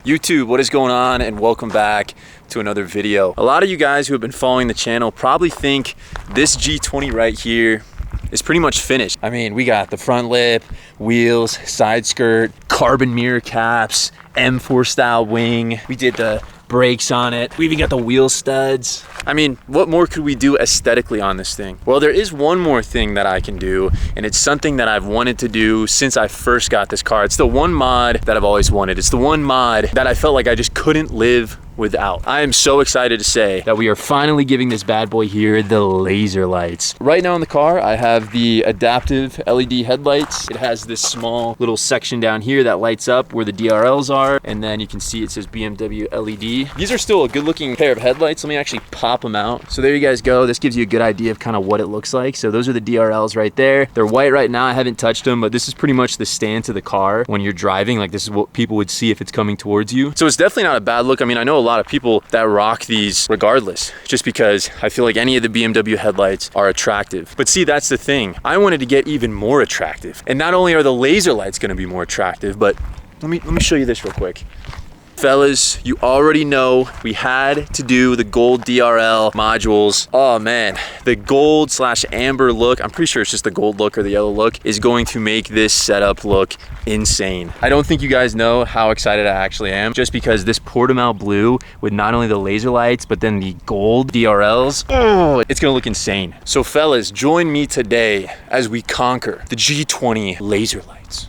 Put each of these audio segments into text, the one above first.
YouTube, what is going on, and welcome back to another video. A lot of you guys who have been following the channel probably think this G20 right here is pretty much finished. I mean, we got the front lip, wheels, side skirt, carbon mirror caps, M4 style wing. We did the brakes on it. We even got the wheel studs. I mean, what more could we do aesthetically on this thing? Well, there is one more thing that I can do, and it's something that I've wanted to do since I first got this car. It's the one mod that I've always wanted. It's the one mod that I felt like I just couldn't live without. I am so excited to say that we are finally giving this bad boy here the laser lights. Right now in the car, I have the adaptive LED headlights. It has this small little section down here that lights up where the DRLs are, and then you can see it says BMW LED. These are still a good looking pair of headlights. Let me actually pop them out. So there you guys go. This gives you a good idea of kind of what it looks like. So those are the DRLs right there. They're white right now. I haven't touched them, but this is pretty much the stance of the car when you're driving. Like, this is what people would see if it's coming towards you. So it's definitely not a bad look. I mean, I know a lot of people that rock these regardless, just because I feel like any of the BMW headlights are attractive. But see, that's the thing. I wanted to get even more attractive. And not only are the laser lights going to be more attractive, but let me show you this real quick. Fellas, you already know we had to do the gold DRL modules. Oh man, the gold / amber look, I'm pretty sure it's just the gold look or the yellow look, is going to make this setup look insane. I don't think you guys know how excited I actually am, just because this portimao blue with not only the laser lights, but then the gold DRLs, oh, it's gonna look insane. So fellas, join me today as we conquer the G20 laser lights.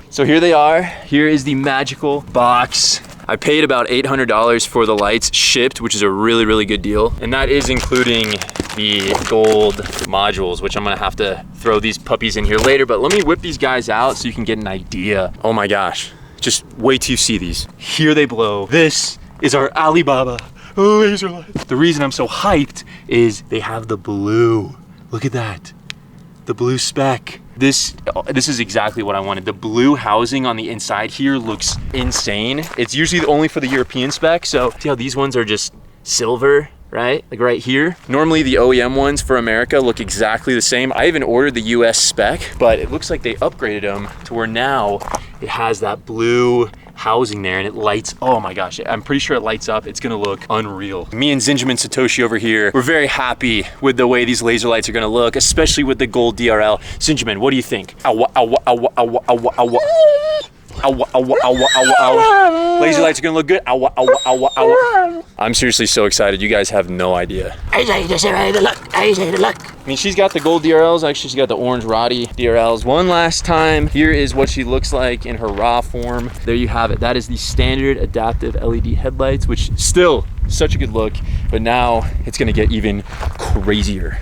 So here they are. Here is the magical box. I paid about $800 for the lights shipped, which is a really, really good deal. And that is including the gold modules, which I'm gonna have to throw these puppies in here later. But let me whip these guys out so you can get an idea. Oh my gosh, just wait till you see these. Here they blow. This is our Alibaba laser lights. The reason I'm so hyped is they have the blue. Look at that, the blue speck. This is exactly what I wanted. The blue housing on the inside here looks insane. It's usually only for the European spec. So see how these ones are just silver, right? Like right here. Normally the OEM ones for America look exactly the same. I even ordered the US spec, but it looks like they upgraded them to where now it has that blue housing there and it lights. Oh my gosh, I'm pretty sure it lights up. It's gonna look unreal. Me and Zinjamin Satoshi over here, we're very happy with the way these laser lights are gonna look, especially with the gold DRL. Zinjamin, what do you think? Laser lights are gonna look good. I'm seriously so excited. You guys have no idea. I mean, she's got the gold DRLs. Actually, she's got the orange Roddy DRLs. One last time, here is what she looks like in her raw form. There you have it. That is the standard adaptive LED headlights, which still such a good look, but now it's gonna get even crazier.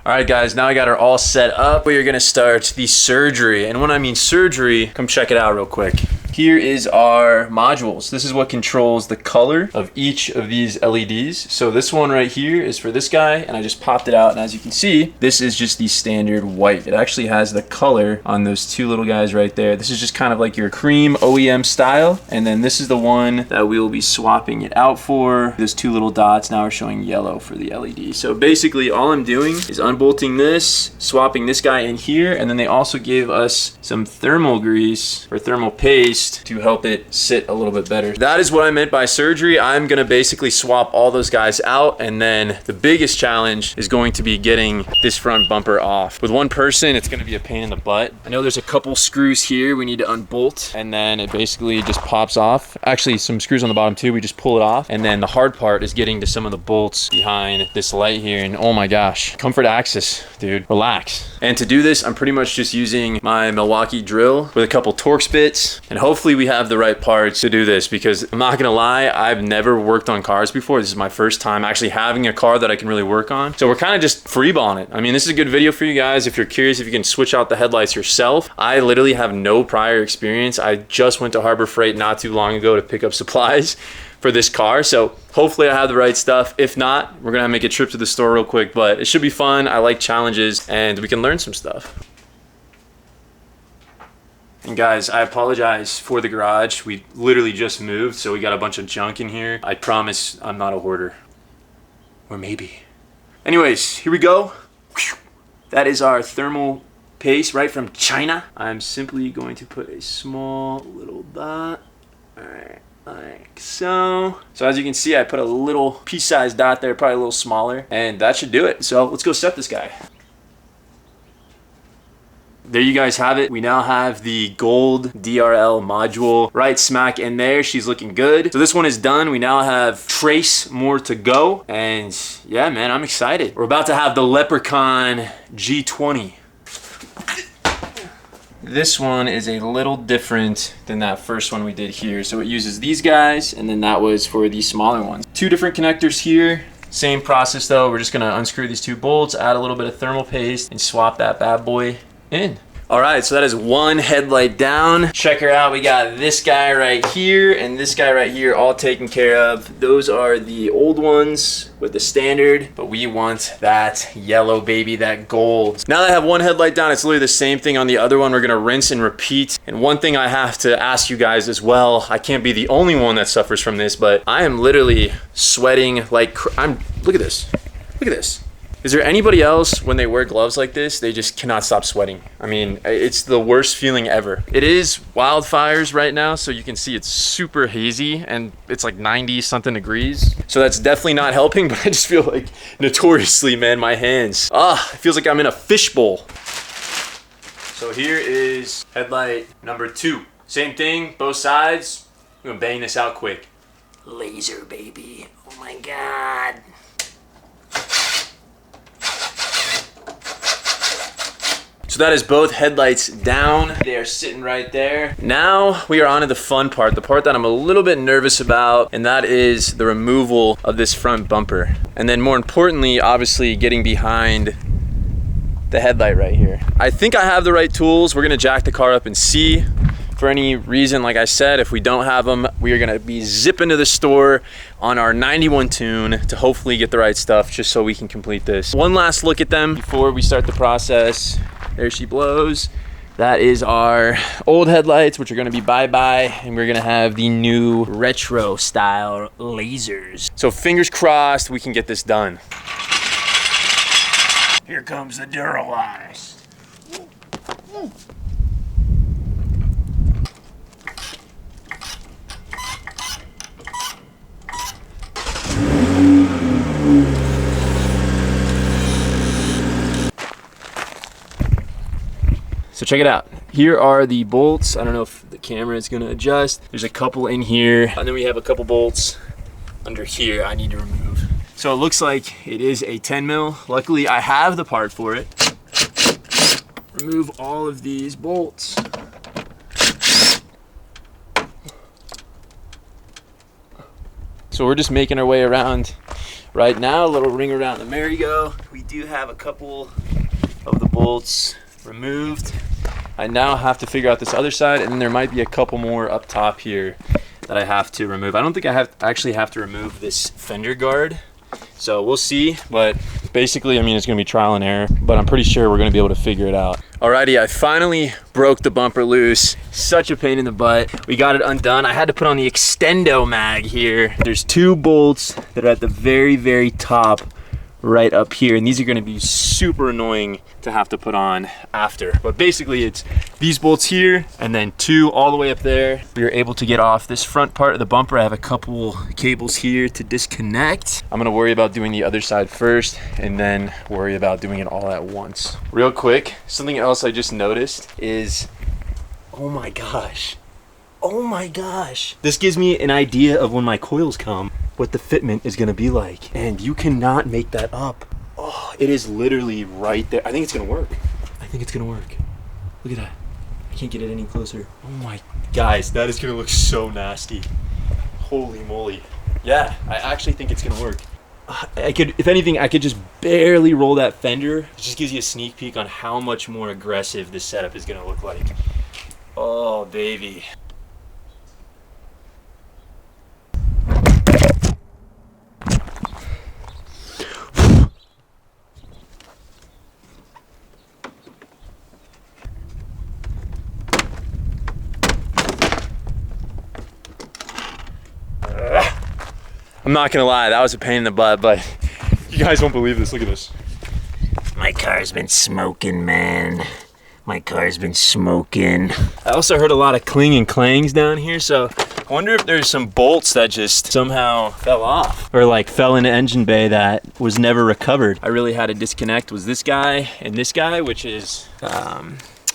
All right guys, now I got her all set up. We are gonna start the surgery. And when I mean surgery, come check it out real quick. Here is our modules. This is what controls the color of each of these LEDs. So this one right here is for this guy, and I just popped it out, and as you can see, this is just the standard white. It actually has the color on those two little guys right there. This is just kind of like your cream OEM style, and then this is the one that we will be swapping it out for. Those two little dots now are showing yellow for the LED. So basically all I'm doing is unbolting this, swapping this guy in here, and then they also gave us some thermal grease or thermal paste boost to help it sit a little bit better. That is what I meant by surgery. I'm gonna basically swap all those guys out, and then the biggest challenge is going to be getting this front bumper off. With one person, it's gonna be a pain in the butt. I know there's a couple screws here we need to unbolt, and then it basically just pops off. Actually, some screws on the bottom too, we just pull it off. And then the hard part is getting to some of the bolts behind this light here, and oh my gosh, comfort access, dude, relax. And to do this, I'm pretty much just using my Milwaukee drill with a couple Torx bits, and hopefully we have the right parts to do this, because I'm not gonna lie, I've never worked on cars before. This is my first time actually having a car that I can really work on. So we're kind of just freeballing it. I mean, this is a good video for you guys if you're curious if you can switch out the headlights yourself. I literally have no prior experience. I just went to Harbor Freight not too long ago to pick up supplies for this car, so hopefully I have the right stuff. If not, we're gonna make a trip to the store real quick, but it should be fun. I like challenges and we can learn some stuff. And guys, I apologize for the garage. We literally just moved, so we got a bunch of junk in here. I promise I'm not a hoarder. Or maybe. Anyways, here we go. That is our thermal paste right from China. I'm simply going to put a small little dot. All right, like so. So as you can see, I put a little pea-sized dot there, probably a little smaller, and that should do it. So let's go set this guy. There you guys have it. We now have the gold DRL module right smack in there. She's looking good. So this one is done. We now have trace more to go. And yeah, man, I'm excited. We're about to have the Leprechaun G20. This one is a little different than that first one we did here. So it uses these guys, and then that was for the smaller ones. Two different connectors here. Same process though. We're just gonna unscrew these two bolts, add a little bit of thermal paste, and swap that bad boy in. All right, so that is one headlight down. Check her out. We got this guy right here and this guy right here all taken care of. Those are the old ones with the standard, but we want that yellow baby, that gold. Now that I have one headlight down, it's literally the same thing on the other one. We're gonna rinse and repeat. And one thing I have to ask you guys as well, I can't be the only one that suffers from this, but I am literally sweating like, look at this, look at this. Is there anybody else, when they wear gloves like this, they just cannot stop sweating? I mean, it's the worst feeling ever. It is wildfires right now, so you can see it's super hazy and it's like 90 something degrees. So that's definitely not helping, but I just feel like notoriously, man, my hands. It feels like I'm in a fishbowl. So here is headlight number 2. Same thing, both sides. I'm gonna bang this out quick. Laser, baby. Oh my God. So that is both headlights down. They are sitting right there. Now we are on to the fun part, the part that I'm a little bit nervous about, and that is the removal of this front bumper. And then more importantly, obviously getting behind the headlight right here. I think I have the right tools. We're gonna jack the car up and see. For any reason, like I said, if we don't have them, we are gonna be zipping to the store on our 91 tune to hopefully get the right stuff just so we can complete this. One last look at them before we start the process. There she blows. That is our old headlights, which are gonna be bye-bye, and we're gonna have the new retro style lasers. So fingers crossed we can get this done. Here comes the Laserlights. So check it out. Here are the bolts. I don't know if the camera is gonna adjust. There's a couple in here, and then we have a couple bolts under here I need to remove. So it looks like it is a 10 mil. Luckily I have the part for it. Remove all of these bolts. So we're just making our way around right now. A little ring around the merry-go. We do have a couple of the bolts removed. I now have to figure out this other side, and then there might be a couple more up top here that I have to remove. I don't think I actually have to remove this fender guard, so we'll see. But basically, I mean, it's gonna be trial and error, but I'm pretty sure we're gonna be able to figure it out. Alrighty, I finally broke the bumper loose. Such a pain in the butt. We got it undone. I had to put on the extendo mag here. There's two bolts that are at the very, very top right up here, and these are going to be super annoying to have to put on after. But basically it's these bolts here and then 2 all the way up there. We are able to get off this front part of the bumper. I have a couple cables here to disconnect. I'm going to worry about doing the other side first and then worry about doing it all at once. Real quick, something else I just noticed is, oh my gosh, this gives me an idea of when my coils come, what the fitment is going to be like, and you cannot make that up. Oh, it is literally right there. I think it's going to work. Look at that. I can't get it any closer. Oh my, guys, that is going to look so nasty. Holy moly. Yeah, I actually think it's going to work. I could, if anything, I could just barely roll that fender. It just gives you a sneak peek on how much more aggressive this setup is going to look like. Oh, baby. I'm not gonna lie, that was a pain in the butt, but you guys won't believe this. Look at this. My car's been smoking, man. My car's been smoking. I also heard a lot of cling and clangs down here, so I wonder if there's some bolts that just somehow fell off or like fell in the engine bay that was never recovered. I really had to disconnect was this guy and this guy, which is,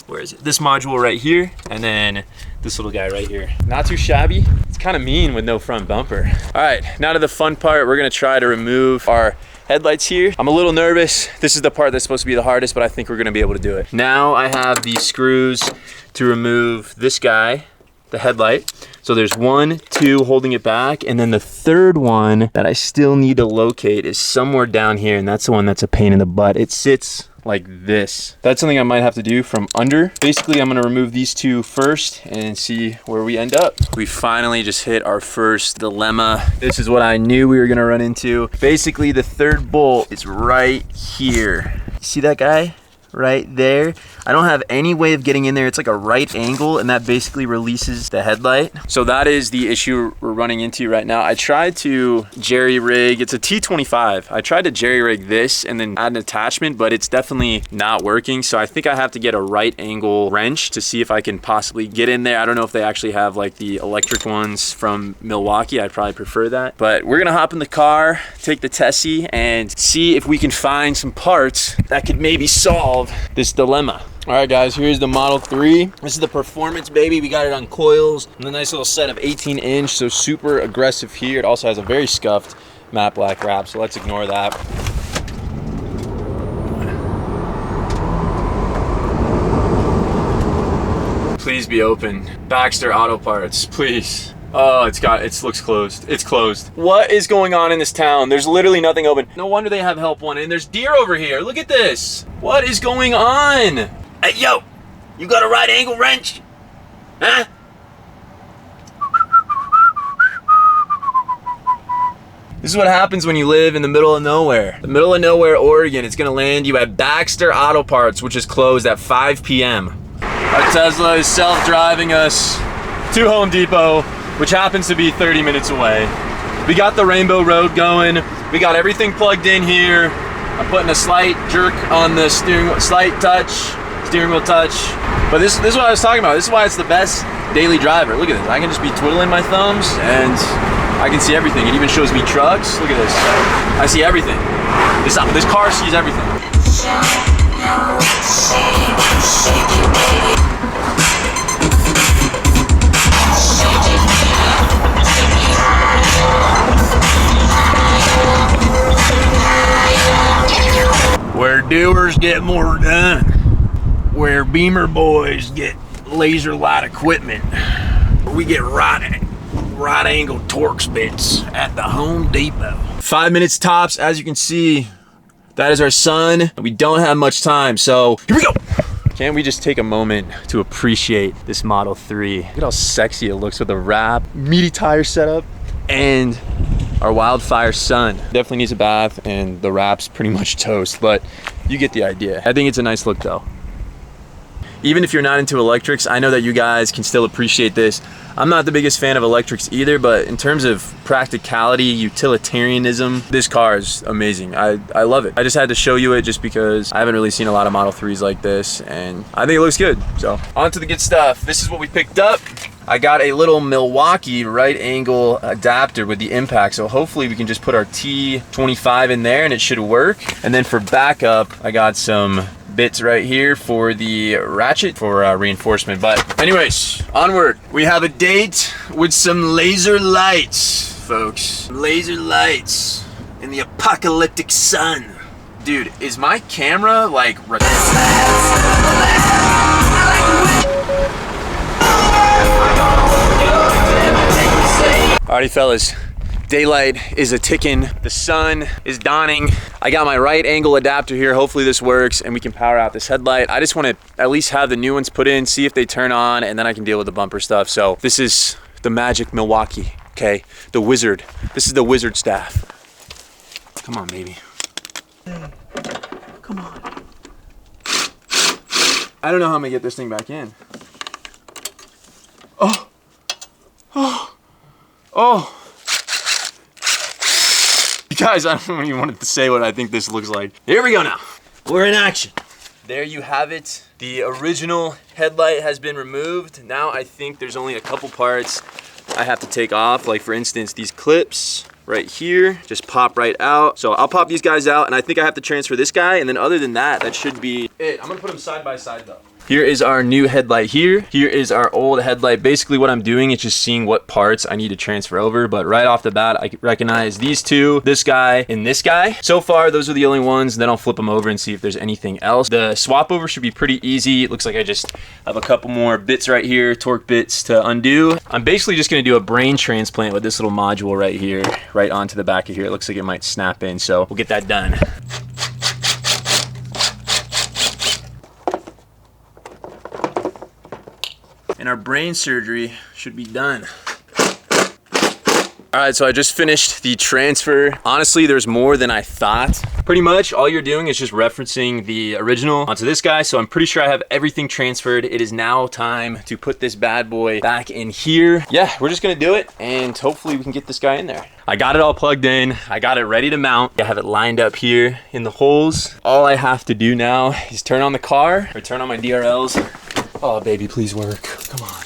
where is it? This module right here, and then this little guy right here. Not too shabby. It's kind of mean with no front bumper. All right, now to the fun part. We're gonna try to remove our headlights here. I'm a little nervous. This is the part that's supposed to be the hardest, but I think we're gonna be able to do it. Now I have these screws to remove this guy, the headlight. So there's 1, 2 holding it back, and then the third one that I still need to locate is somewhere down here, and that's the one that's a pain in the butt. It sits like this. That's something I might have to do from under. Basically, I'm gonna remove these 2 first and see where we end up. We finally just hit our first dilemma. This is what I knew we were gonna run into. Basically, the third bolt is right here. See that guy? Right there. I don't have any way of getting in there. It's like a right angle, and that basically releases the headlight. So that is the issue we're running into right now. I tried to jerry rig, it's a T25. I tried to jerry rig this and then add an attachment, but it's definitely not working. So I think I have to get a right angle wrench to see if I can possibly get in there. I don't know if they actually have like the electric ones from Milwaukee. I'd probably prefer that. But we're gonna hop in the car, take the Tessie, and see if we can find some parts that could maybe solve this dilemma. All right, guys, here's the Model 3. This is the performance, baby. We got it on coils and a nice little set of 18-inch, so super aggressive here. It also has a very scuffed matte black wrap, so let's ignore that. Please be open. Baxter Auto Parts, please. Oh, it looks closed. It's closed. What is going on in this town? There's literally nothing open. No wonder they have help one, and there's deer over here. Look at this. What is going on? Hey, yo, you got a right angle wrench? Huh? This is what happens when you live in the middle of nowhere. The middle of nowhere, Oregon. It's gonna land you at Baxter Auto Parts, which is closed at 5 p.m. Our Tesla is self-driving us to Home Depot, which happens to be 30 minutes away. We got the Rainbow Road going. We got everything plugged in here. I'm putting a slight jerk on the steering wheel, steering wheel touch. But this is what I was talking about. This is why it's the best daily driver. Look at this. I can just be twiddling my thumbs and I can see everything. It even shows me trucks. Look at this. I see everything. This car sees everything. Where doers get more done. Where Beamer boys get laser light equipment. We get right angle Torx bits at the Home Depot. 5 minutes tops. As you can see, that is our sun. We don't have much time, so here we go. Can't we just take a moment to appreciate this Model 3? Look at how sexy it looks with the wrap, meaty tire setup, and our wildfire sun. Definitely needs a bath, and the wrap's pretty much toast, but you get the idea. I think it's a nice look though. Even if you're not into electrics, I know that you guys can still appreciate this. I'm not the biggest fan of electrics either, but in terms of practicality, utilitarianism, this car is amazing. I love it. I just had to show you it just because I haven't really seen a lot of Model 3s like this, and I think it looks good. So on to the good stuff. This is what we picked up. I got a little Milwaukee right angle adapter with the impact, so hopefully we can just put our T25 in there and it should work. And then for backup, I got some bits right here for the ratchet for reinforcement. But anyways, onward. We have a date with some laser lights, folks. Laser lights in the apocalyptic sun. Dude, is my camera like... Alrighty fellas, daylight is a ticking, the sun is dawning. I got my right angle adapter here. Hopefully this works and we can power out this headlight. I just want to at least have the new ones put in, see if they turn on, and then I can deal with the bumper stuff. So this is the magic Milwaukee, okay? The wizard. This is the wizard staff. Come on, baby. Come on. I don't know how I'm gonna get this thing back in. Oh. Oh. Oh. You guys, I don't even want to say what I think this looks like. Here we go now. We're in action. There you have it. The original headlight has been removed. Now I think there's only a couple parts I have to take off. Like for instance, these clips right here just pop right out. So I'll pop these guys out, and I think I have to transfer this guy. And then other than that, that should be it. I'm gonna put them side by side though. Here is our new headlight here. Here is our old headlight. Basically what I'm doing is just seeing what parts I need to transfer over. But right off the bat, I recognize these two, this guy and this guy. So far, those are the only ones. Then I'll flip them over and see if there's anything else. The swap over should be pretty easy. It looks like I just have a couple more bits right here, torque bits to undo. I'm basically just gonna do a brain transplant with this little module right here, right onto the back of here. It looks like it might snap in, so we'll get that done. And our brain surgery should be done. All right, so I just finished the transfer. Honestly, there's more than I thought. Pretty much all you're doing is just referencing the original onto this guy. So I'm pretty sure I have everything transferred. It is now time to put this bad boy back in here. Yeah, we're just gonna do it and hopefully we can get this guy in there. I got it all plugged in. I got it ready to mount. I have it lined up here in the holes. All I have to do now is turn on the car or turn on my DRLs. Oh, baby, please work. Come on.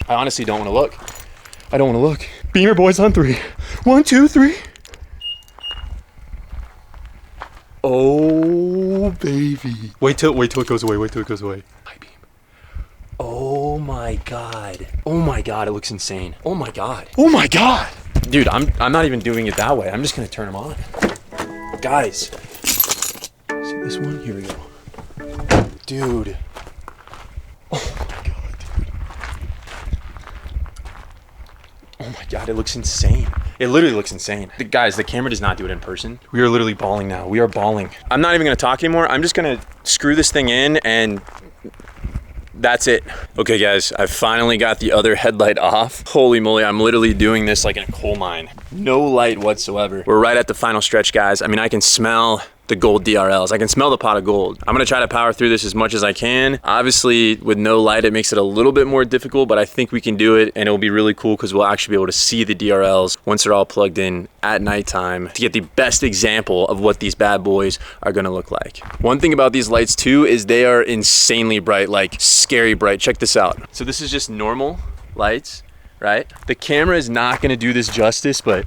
I honestly don't want to look. I don't want to look. Beamer boys on 3. 1, 2, 3. Oh, baby. Wait till it goes away. Wait till it goes away. High beam. Oh my God. Oh my God, it looks insane. Oh my God. Oh my God. Dude, I'm not even doing it that way. I'm just gonna turn them on. Guys. See this one? Here we go. Dude. Oh my God, dude. Oh my God, it looks insane. It literally looks insane. Guys, the camera does not do it in person. We are literally balling now. We are balling. I'm not even gonna talk anymore. I'm just gonna screw this thing in and that's it. Okay guys, I finally got the other headlight off. Holy moly, I'm literally doing this like in a coal mine. No light whatsoever. We're right at the final stretch, guys. I mean, I can smell the gold DRLs. I can smell the pot of gold. I'm gonna try to power through this as much as I can. Obviously, with no light, it makes it a little bit more difficult, but I think we can do it, and it'll be really cool because we'll actually be able to see the DRLs once they're all plugged in at nighttime to get the best example of what these bad boys are gonna look like. One thing about these lights too is they are insanely bright, like scary bright. Check this out. So this is just normal lights, right? The camera is not gonna do this justice, but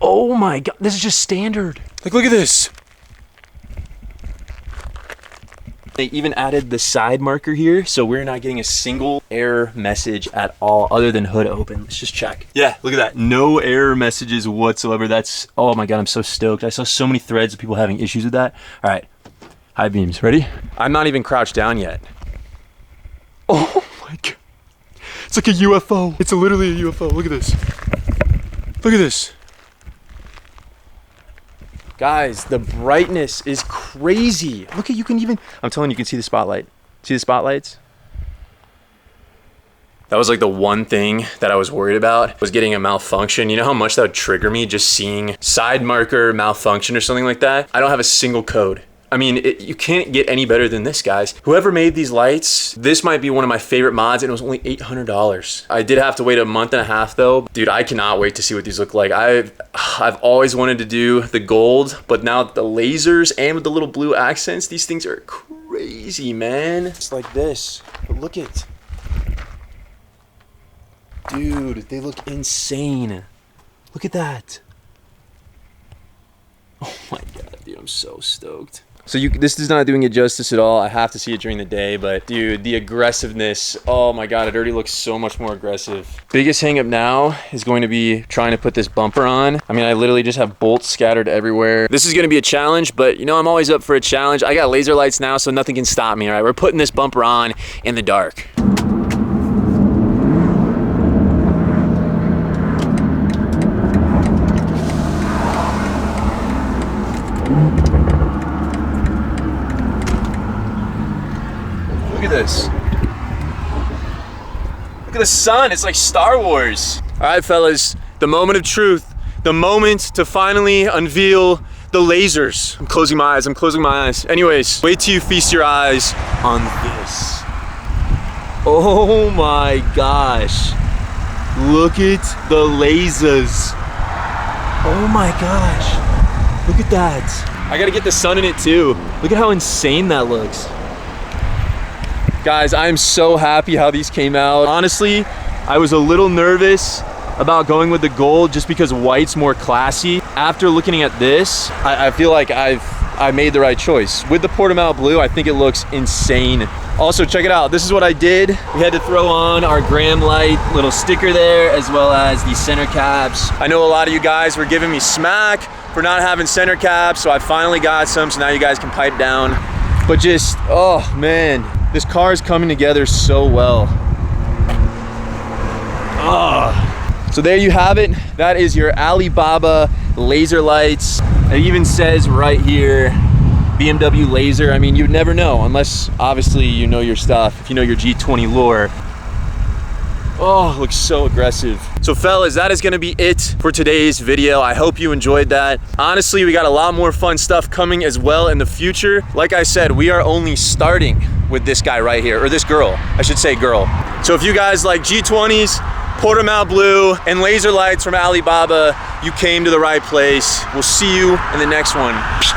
oh my God, this is just standard. Like, look at this. They even added the side marker here, so we're not getting a single error message at all other than hood open. Let's just check. Yeah, look at that. No error messages whatsoever. That's, oh my God, I'm so stoked. I saw so many threads of people having issues with that. All right, high beams, ready? I'm not even crouched down yet. Oh my God. It's like a UFO. It's literally a UFO. Look at this. Look at this. Guys, the brightness is crazy. Look at, you can even, I'm telling you, you can see the spotlight. See the spotlights? That was like the one thing that I was worried about, was getting a malfunction. You know how much that would trigger me just seeing side marker malfunction or something like that? I don't have a single code. I mean, you can't get any better than this, guys. Whoever made these lights, this might be one of my favorite mods, and it was only $800. I did have to wait a month and a half though. Dude, I cannot wait to see what these look like. I've always wanted to do the gold, but now the lasers and with the little blue accents, these things are crazy, man. It's like this, but look it. Dude, they look insane. Look at that. Oh my God, dude, I'm so stoked. So this is not doing it justice at all. I have to see it during the day, but dude, the aggressiveness, oh my God, it already looks so much more aggressive. Biggest hang up now is going to be trying to put this bumper on. I mean, I literally just have bolts scattered everywhere. This is gonna be a challenge, but you know, I'm always up for a challenge. I got laser lights now, so nothing can stop me, all right? We're putting this bumper on in the dark. Look at this. Look at the sun, it's like Star Wars. All right, fellas, the moment of truth, the moment to finally unveil the lasers. I'm closing my eyes, I'm closing my eyes. Anyways, wait till you feast your eyes on this. Oh my gosh. Look at the lasers. Oh my gosh. Look at that. I gotta get the sun in it too. Look at how insane that looks. Guys, I'm so happy how these came out. Honestly, I was a little nervous about going with the gold just because white's more classy. After looking at this, I feel like I made the right choice. With the portimao blue, I think it looks insane. Also, check it out. This is what I did. We had to throw on our gram light little sticker there, as well as the center caps. I know a lot of you guys were giving me smack for not having center caps, so I finally got some, so now you guys can pipe down. But just, oh man, this car is coming together so well. So there you have it. That is your Alibaba laser lights. It even says right here, BMW laser. I mean, you'd never know unless obviously you know your stuff, if you know your G20 lore. Oh, looks so aggressive. So fellas, that is gonna be it for today's video. I hope you enjoyed that. Honestly, we got a lot more fun stuff coming as well in the future. Like I said, we are only starting with this guy right here, or this girl, I should say girl. So if you guys like G20s, portimao blue, and laser lights from Alibaba, you came to the right place. We'll see you in the next one.